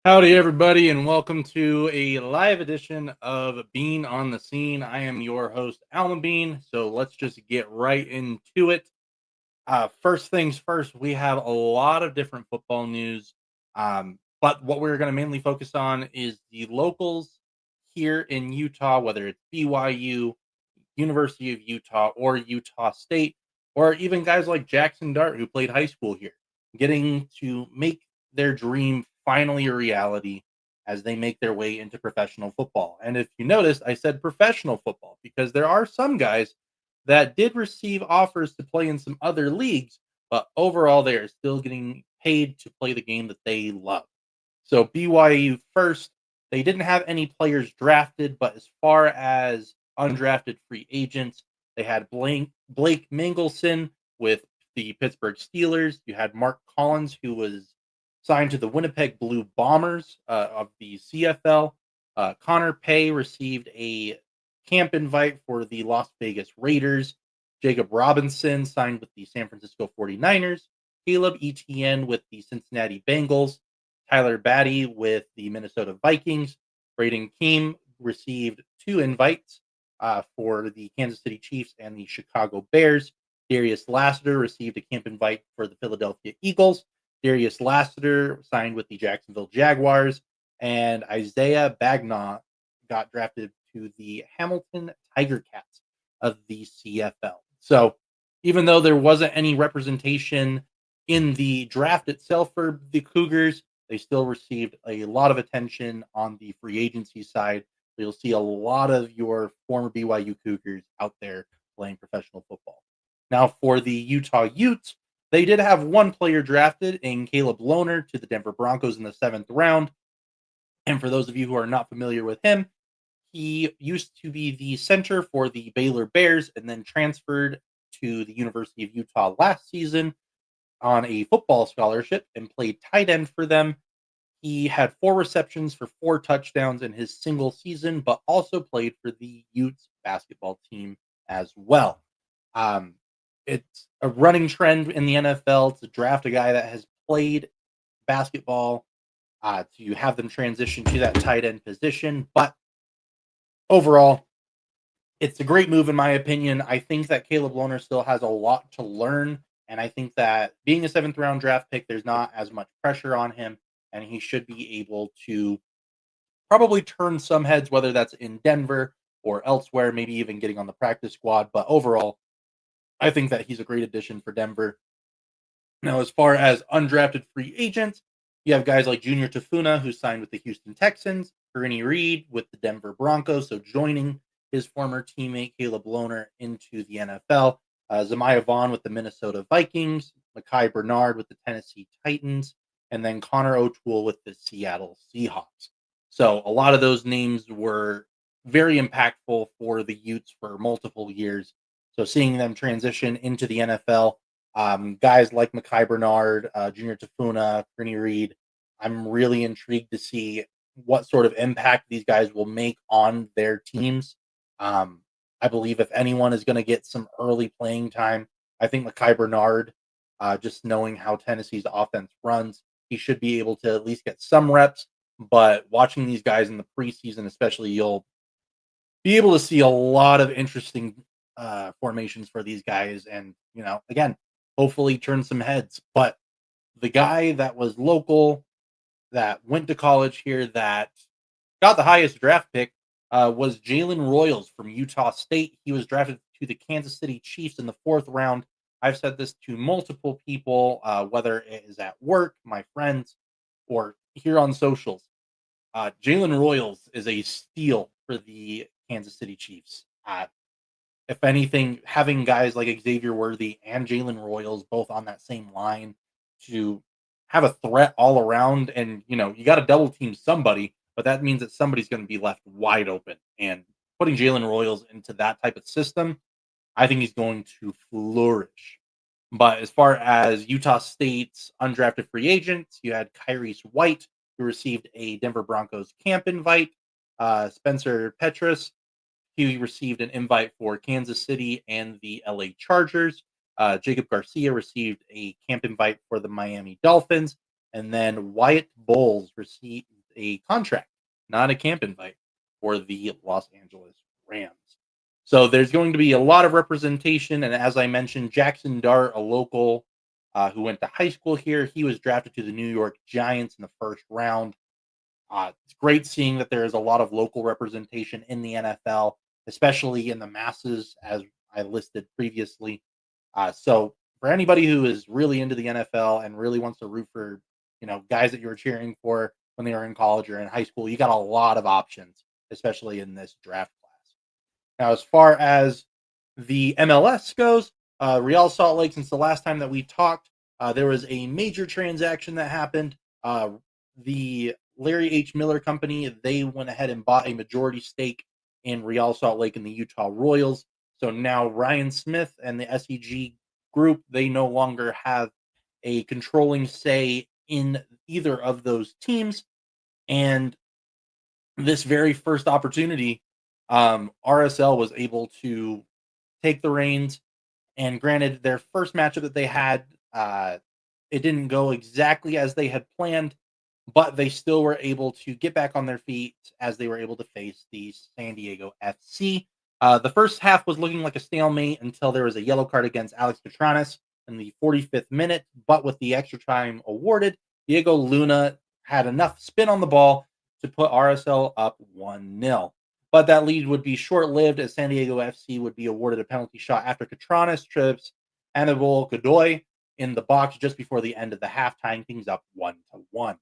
Howdy, everybody, and welcome to a live edition of Bean on the Scene. I am your host, Alma Bean. So let's just get right into it. First things first, we have a lot of different football news, but what we're going to mainly focus on is the locals here in Utah, whether it's BYU, University of Utah, or Utah State, or even guys like Jackson Dart, who played high school here, getting to make their dream finally a reality as they make their way into professional football. And if you noticed, I said professional football because there are some guys that did receive offers to play in some other leagues, but overall, they are still getting paid to play the game that they love. So BYU first, they didn't have any players drafted, but as far as undrafted free agents, they had Blake Mingleson with the Pittsburgh Steelers. You had Mark Collins, who was signed to the Winnipeg Blue Bombers of the CFL. Connor Pay received a camp invite for the Las Vegas Raiders. Jacob Robinson signed with the San Francisco 49ers. Caleb Etienne with the Cincinnati Bengals. Tyler Batty with the Minnesota Vikings. Braden Keem received two invites for the Kansas City Chiefs and the Chicago Bears. Darius Lassiter received a camp invite for the Philadelphia Eagles. Darius Lassiter signed with the Jacksonville Jaguars. And Isaiah Bagnaw got drafted to the Hamilton Tiger Cats of the CFL. So even though there wasn't any representation in the draft itself for the Cougars, they still received a lot of attention on the free agency side. So you'll see a lot of your former BYU Cougars out there playing professional football. Now, for the Utah Utes, they did have one player drafted in Caleb Lohner to the Denver Broncos in the 7th round. And for those of you who are not familiar with him, he used to be the center for the Baylor Bears and then transferred to the University of Utah last season on a football scholarship and played tight end for them. He had 4 receptions for 4 touchdowns in his single season, but also played for the Utes basketball team as well. Um, it's a running trend in the NFL to draft a guy that has played basketball to have them transition to that tight end position. But overall, it's a great move in my opinion. I think that Caleb Lohner still has a lot to learn, and I think that being a 7th round draft pick, there's not as much pressure on him, and he should be able to probably turn some heads, whether that's in Denver or elsewhere, maybe even getting on the practice squad. But overall, I think that he's a great addition for Denver. Now, as far as undrafted free agents, you have guys like Junior Tafuna, who signed with the Houston Texans, Ernie Reed with the Denver Broncos, so joining his former teammate Caleb Lohner into the NFL. Zamiah Vaughn with the Minnesota Vikings, Mekhi Bernard with the Tennessee Titans, and then Connor O'Toole with the Seattle Seahawks. So a lot of those names were very impactful for the Utes for multiple years. So seeing them transition into the NFL, guys like Mekhi Bernard, Junior Tafuna, Ernie Reed, I'm really intrigued to see what sort of impact these guys will make on their teams. I believe if anyone is going to get some early playing time, I think Mekhi Bernard, just knowing how Tennessee's offense runs, he should be able to at least get some reps. But watching these guys in the preseason, especially, you'll be able to see a lot of interesting formations for these guys. And, again, hopefully turn some heads. But the guy that was local, that went to college here, that got the highest draft pick was Jalen Royals from Utah State. He was drafted to the Kansas City Chiefs in the 4th round. I've said this to multiple people, whether it is at work, my friends, or here on socials. Jalen Royals is a steal for the Kansas City Chiefs. If anything, having guys like Xavier Worthy and Jalen Royals both on that same line to have a threat all around, and you got to double team somebody, but that means that somebody's going to be left wide open. And putting Jalen Royals into that type of system, I think he's going to flourish. But as far as Utah State's undrafted free agents, you had Kyrese White, who received a Denver Broncos camp invite. Spencer Petras, he received an invite for Kansas City and the LA Chargers. Jacob Garcia received a camp invite for the Miami Dolphins. And then Wyatt Bowles received a contract, not a camp invite, for the Los Angeles Rams. So there's going to be a lot of representation. And as I mentioned, Jackson Dart, a local who went to high school here, he was drafted to the New York Giants in the first round. It's great seeing that there is a lot of local representation in the NFL, especially in the masses, as I listed previously. So for anybody who is really into the NFL and really wants to root for, guys that you were cheering for when they were in college or in high school, you got a lot of options, especially in this draft class. Now, as far as the MLS goes, Real Salt Lake, since the last time that we talked, there was a major transaction that happened. The Larry H. Miller Company, they went ahead and bought a majority stake in Real Salt Lake and the Utah Royals. So now Ryan Smith and the SEG group, they no longer have a controlling say in either of those teams. And this very first opportunity, RSL was able to take the reins. And granted, their first matchup that they had, it didn't go exactly as they had planned, but they still were able to get back on their feet as they were able to face the San Diego FC. The first half was looking like a stalemate until there was a yellow card against Alex Catranes in the 45th minute, but with the extra time awarded, Diego Luna had enough spin on the ball to put RSL up 1-0. But that lead would be short-lived as San Diego FC would be awarded a penalty shot after Catranes trips Anibal Godoy in the box just before the end of the half, tying things up 1-1.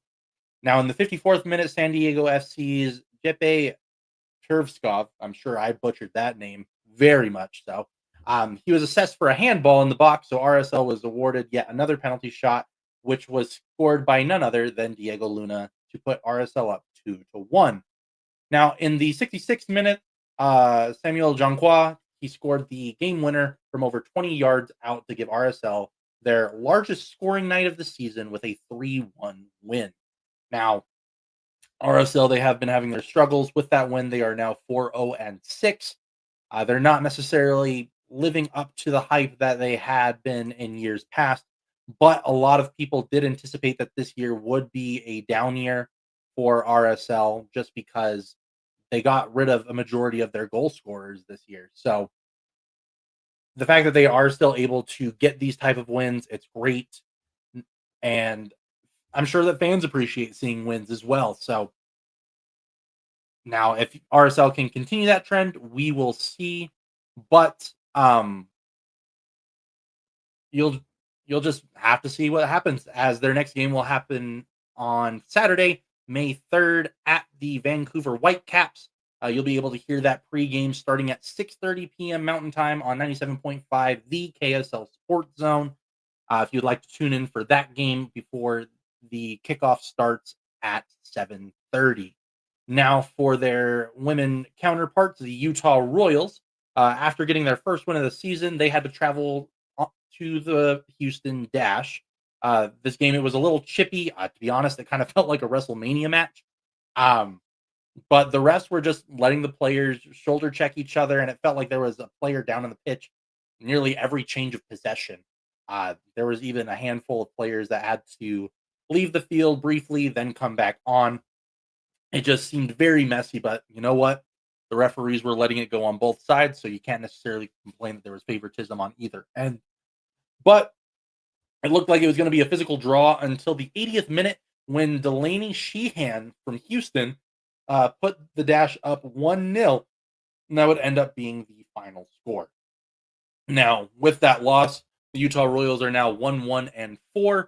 Now, in the 54th minute, San Diego FC's Jeppe Tervskov, I'm sure I butchered that name very much so. He was assessed for a handball in the box, so RSL was awarded yet another penalty shot, which was scored by none other than Diego Luna to put RSL up 2-1. Now, in the 66th minute, Samuel Jonqua, he scored the game winner from over 20 yards out to give RSL their largest scoring night of the season with a 3-1 win. Now, RSL, they have been having their struggles with that win. They are now 4-0-6. They're not necessarily living up to the hype that they had been in years past, but a lot of people did anticipate that this year would be a down year for RSL just because they got rid of a majority of their goal scorers this year. So the fact that they are still able to get these type of wins, it's great. And I'm sure that fans appreciate seeing wins as well. So now if RSL can continue that trend, we will see. But you'll just have to see what happens, as their next game will happen on Saturday, May 3rd at the Vancouver Whitecaps. You'll be able to hear that pregame starting at 6:30 p.m. Mountain Time on 97.5, the KSL Sports Zone. If you'd like to tune in for that game before the kickoff starts at 7:30. Now, for their women counterparts, the Utah Royals, after getting their first win of the season, they had to travel to the Houston Dash. This game, it was a little chippy. To be honest, it kind of felt like a Wrestlemania match. But the rest were just letting the players shoulder check each other, and it felt like there was a player down on the pitch nearly every change of possession. There was even a handful of players that had to leave the field briefly, then come back on. It just seemed very messy, but you know what? The referees were letting it go on both sides, so you can't necessarily complain that there was favoritism on either end. But it looked like it was going to be a physical draw until the 80th minute when Delaney Sheehan from Houston put the Dash up 1-0, and that would end up being the final score. Now, with that loss, the Utah Royals are now 1-1-4.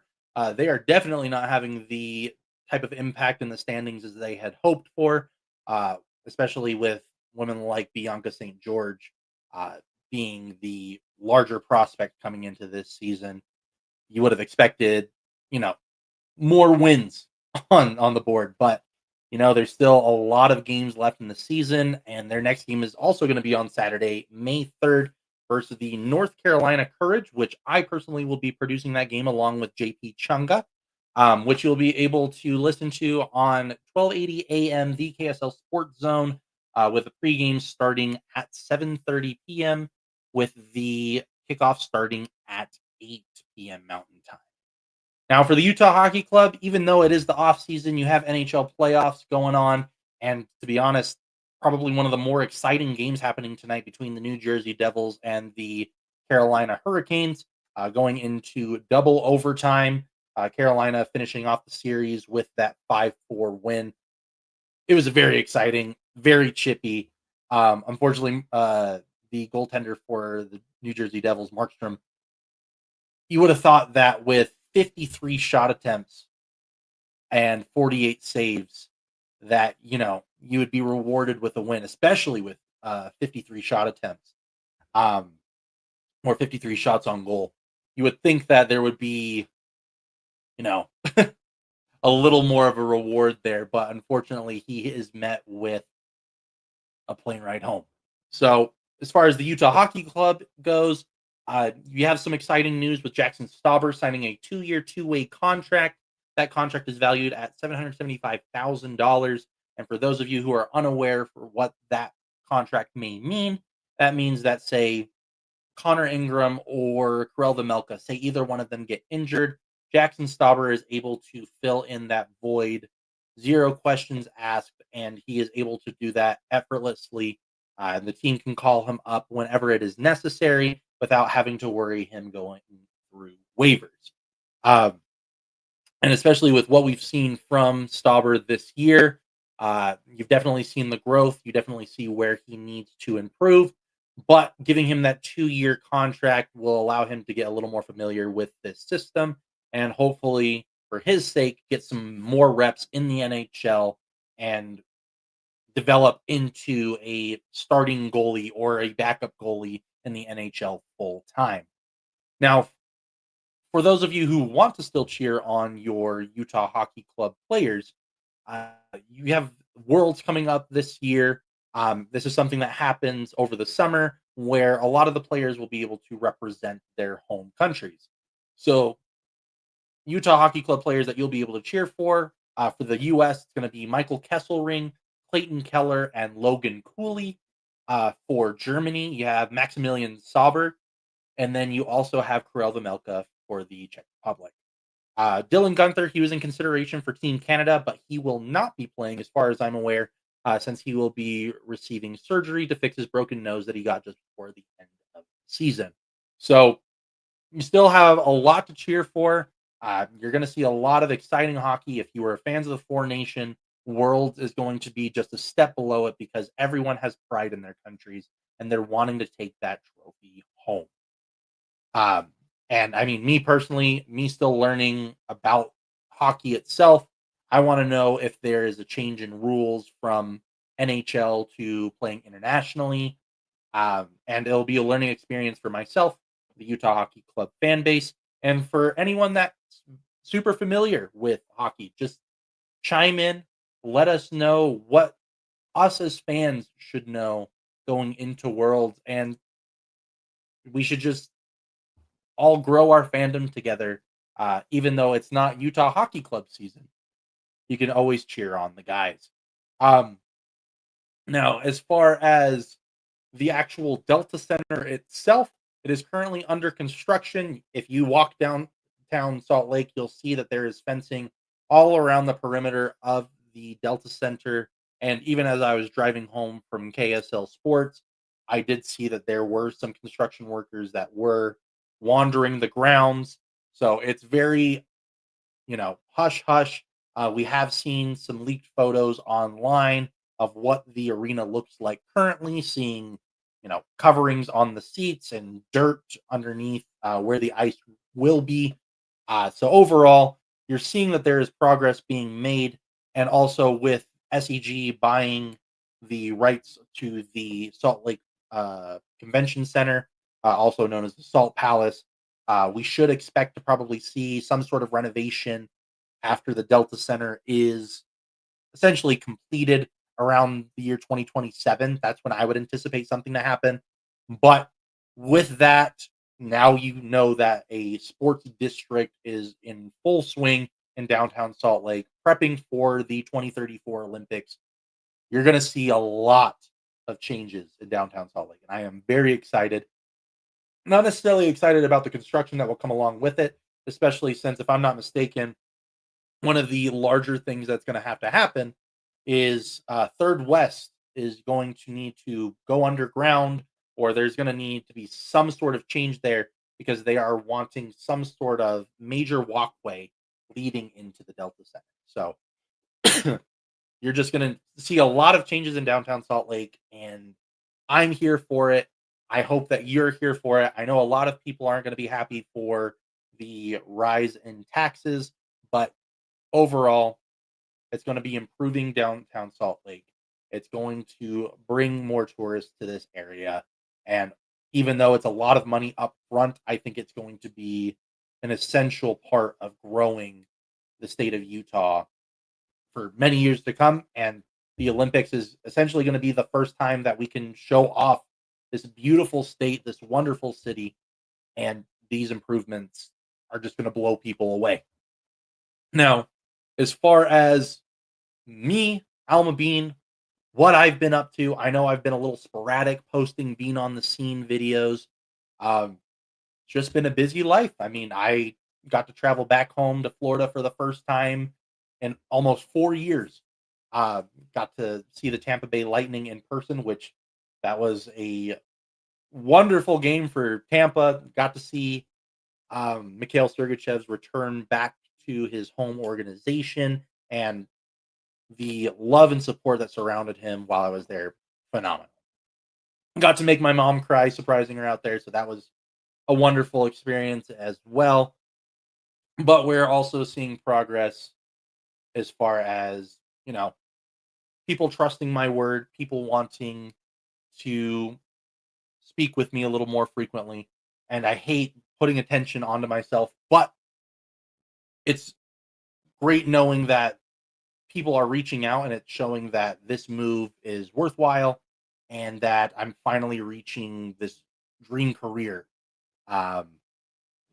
They are definitely not having the type of impact in the standings as they had hoped for, especially with women like Bianca St. George being the larger prospect coming into this season. You would have expected, more wins on the board, but there's still a lot of games left in the season, and their next game is also going to be on Saturday, May 3rd, versus the North Carolina Courage, which I personally will be producing that game along with JP Chunga, which you'll be able to listen to on 1280 a.m. the KSL Sports Zone, with the pregame starting at 7:30 p.m. with the kickoff starting at 8 p.m. Mountain Time. Now, for the Utah Hockey Club, even though it is the off season, you have NHL playoffs going on, and to be honest, probably one of the more exciting games happening tonight between the New Jersey Devils and the Carolina Hurricanes, going into double overtime. Carolina finishing off the series with that 5-4 win. It was a very exciting, very chippy. Unfortunately, the goaltender for the New Jersey Devils, Markstrom, you would have thought that with 53 shot attempts and 48 saves, that you would be rewarded with a win, especially with 53 shot attempts, um, or 53 shots on goal. You would think that there would be, you know, a little more of a reward there, but unfortunately, he is met with a plane ride home. So, as far as the Utah Hockey Club goes, you have some exciting news with Jackson Stauber signing a 2-year, two-way contract. That contract is valued at $775,000. And for those of you who are unaware for what that contract may mean, that means that, say, Connor Ingram or Karel Vejmelka, say either one of them get injured, Jackson Stauber is able to fill in that void, zero questions asked, and he is able to do that effortlessly. The team can call him up whenever it is necessary without having to worry him going through waivers. Um, and especially with what we've seen from Stauber this year, you've definitely seen the growth. You definitely see where he needs to improve. But giving him that 2-year contract will allow him to get a little more familiar with this system and hopefully, for his sake, get some more reps in the NHL and develop into a starting goalie or a backup goalie in the NHL full time. Now, for those of you who want to still cheer on your Utah Hockey Club players, uh, you have Worlds coming up this year. This is something that happens over the summer where a lot of the players will be able to represent their home countries. So, Utah Hockey Club players that you'll be able to cheer for the U.S., it's going to be Michael Kesselring, Clayton Keller, and Logan Cooley. For Germany, you have Maximilian Sauber, and then you also have Karel Vejmelka for the Czech Republic. Dylan Gunther, he was in consideration for Team Canada, but he will not be playing, as far as I'm aware, since he will be receiving surgery to fix his broken nose that he got just before the end of the season. So you still have a lot to cheer for. You're going to see a lot of exciting hockey. If you are fans of the Four Nation, Worlds is going to be just a step below it because everyone has pride in their countries and they're wanting to take that trophy home. Um, and I mean, me personally, me still learning about hockey itself, I want to know if there is a change in rules from NHL to playing internationally. And it'll be a learning experience for myself, the Utah Hockey Club fan base, and for anyone that's super familiar with hockey. Just chime in, let us know what us as fans should know going into Worlds, and we should just all grow our fandom together. Even though it's not Utah Hockey Club season, you can always cheer on the guys. Um, Now, as far as the actual Delta Center itself, it is currently under construction. If you walk downtown Salt Lake, you'll see that there is fencing all around the perimeter of the Delta Center. And even as I was driving home from KSL Sports, I did see that there were some construction workers that were wandering the grounds. So it's very, hush hush. We have seen some leaked photos online of what the arena looks like currently, seeing coverings on the seats and dirt underneath where the ice will be. So overall, you're seeing that there is progress being made, and also with SEG buying the rights to the Salt Lake Convention Center, also known as the Salt Palace. We should expect to probably see some sort of renovation after the Delta Center is essentially completed around the year 2027. That's when I would anticipate something to happen. But with that, now you know that a sports district is in full swing in downtown Salt Lake, prepping for the 2034 Olympics. You're going to see a lot of changes in downtown Salt Lake. And I am very excited. Not necessarily excited about the construction that will come along with it, especially since, if I'm not mistaken, one of the larger things that's going to happen is Third West is going to need to go underground, or there's going to need to be some sort of change there because they are wanting some sort of major walkway leading into the Delta Center. So you're just going to see a lot of changes in downtown Salt Lake, and I'm here for it. I hope that you're here for it. I know a lot of people aren't going to be happy for the rise in taxes, but overall, it's going to be improving downtown Salt Lake. It's going to bring more tourists to this area. And even though it's a lot of money up front, I think it's going to be an essential part of growing the state of Utah for many years to come. And the Olympics is essentially going to be the first time that we can show off this beautiful state, this wonderful city. And these improvements are just going to blow people away. Now, as far as me, Alma Bean, what I've been up to, I know I've been a little sporadic posting Bean on the Scene videos. Um, just been a busy life. I mean, I got to travel back home to Florida for the first time in almost 4 years. Uh, got to see the Tampa Bay Lightning in person, which that was a wonderful game for Tampa. Got to see Mikhail Sergachev's return back to his home organization, and the love and support that surrounded him while I was there, phenomenal. Got to make my mom cry, surprising her out there, so that was a wonderful experience as well. But we're also seeing progress as far as, people trusting my word, people wanting to speak with me a little more frequently. And I hate putting attention onto myself, but it's great knowing that people are reaching out, and it's showing that this move is worthwhile and that I'm finally reaching this dream career, um,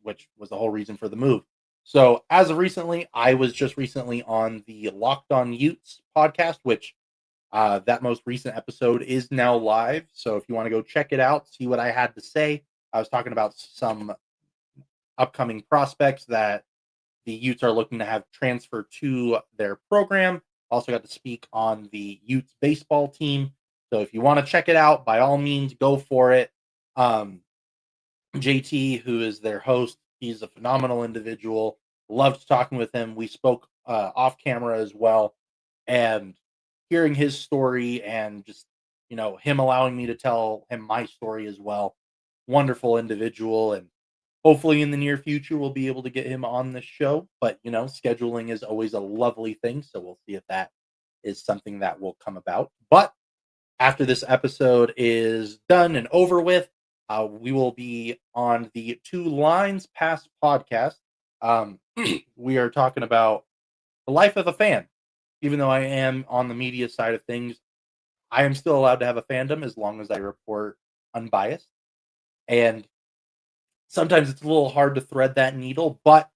which was the whole reason for the move. So, as of recently, I was just recently on the Locked On Utes podcast, which that most recent episode is now live. So, if you want to go check it out, see what I had to say, I was talking about some upcoming prospects that the Utes are looking to have transfer to their program. Also got to speak on the Utes baseball team. So if you want to check it out, by all means, go for it. JT, who is their host, he's a phenomenal individual. Loved talking with him. We spoke off camera as well. And hearing his story and just, him allowing me to tell him my story as well. Wonderful individual. And hopefully in the near future, we'll be able to get him on the show. But, scheduling is always a lovely thing. So we'll see if that is something that will come about. But after this episode is done and over with, we will be on the Two Lines Past podcast. We are talking about the life of a fan. Even though I am on the media side of things, I am still allowed to have a fandom as long as I report unbiased. And sometimes it's a little hard to thread that needle, but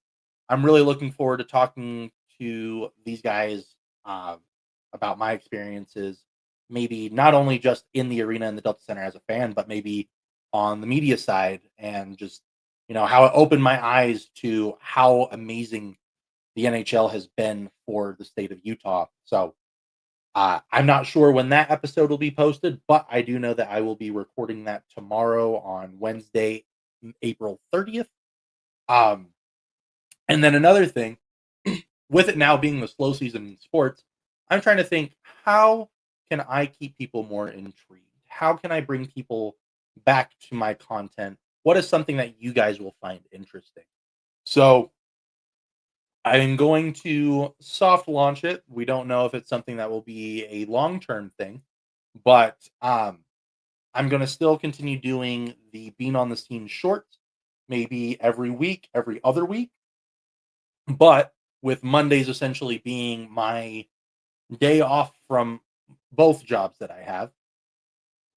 I'm really looking forward to talking to these guys uh, about my experiences, maybe not only just in the arena and the Delta Center as a fan, but maybe on the media side, and just, how it opened my eyes to how amazing the NHL has been for the state of Utah. So I'm not sure when that episode will be posted, but I do know that I will be recording that tomorrow on Wednesday, April 30th. Um, and then another thing, with it now being the slow season in sports, I'm trying to think, how can I keep people more intrigued? How can I bring people back to my content? What is something that you guys will find interesting? So I'm going to soft launch it. We don't know if it's something that will be a long-term thing, but I'm going to still continue doing the Being on the Scene shorts, maybe every week, every other week, but with Mondays essentially being my day off from both jobs that I have,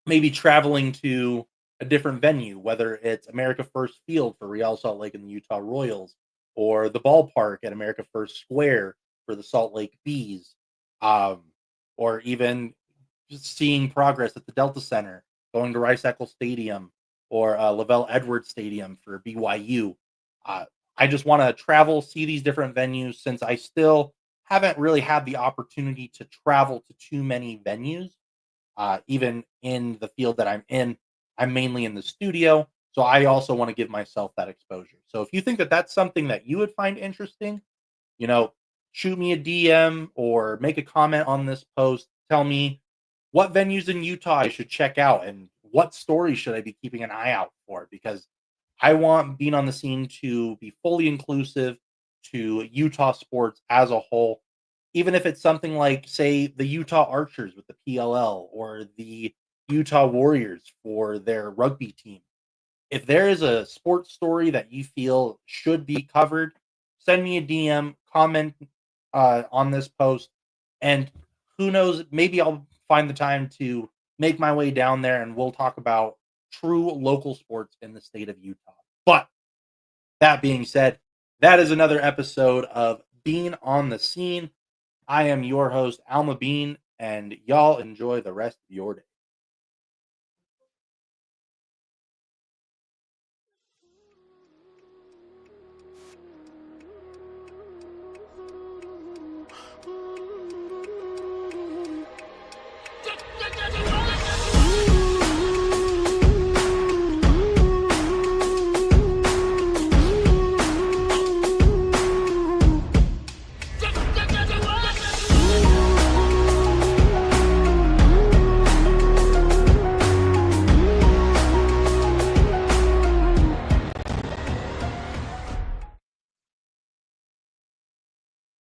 maybe traveling to a different venue, whether it's America First Field for Real Salt Lake and the Utah Royals, or the ballpark at America First Square for the Salt Lake Bees, um, or even just seeing progress at the Delta Center, going to Rice Eccles Stadium or Lavelle Edwards Stadium for BYU. Uh, I just want to travel, see these different venues since I still haven't really had the opportunity to travel to too many venues. Even in the field that I'm in, I'm mainly in the studio. So I also want to give myself that exposure. So if you think that that's something that you would find interesting, you know, shoot me a DM or make a comment on this post. Tell me what venues in Utah I should check out and what stories should I be keeping an eye out for because I want being on the scene to be fully inclusive to Utah sports as a whole. Even if it's something like, say, the Utah Archers with the PLL or the Utah Warriors for their rugby team. If there is a sports story that you feel should be covered, send me a DM, comment on this post, and who knows, maybe I'll find the time to make my way down there and we'll talk about true local sports in the state of Utah. But that being said, that is another episode of Being on the Scene. I am your host, Alma Bean, and y'all enjoy the rest of your day.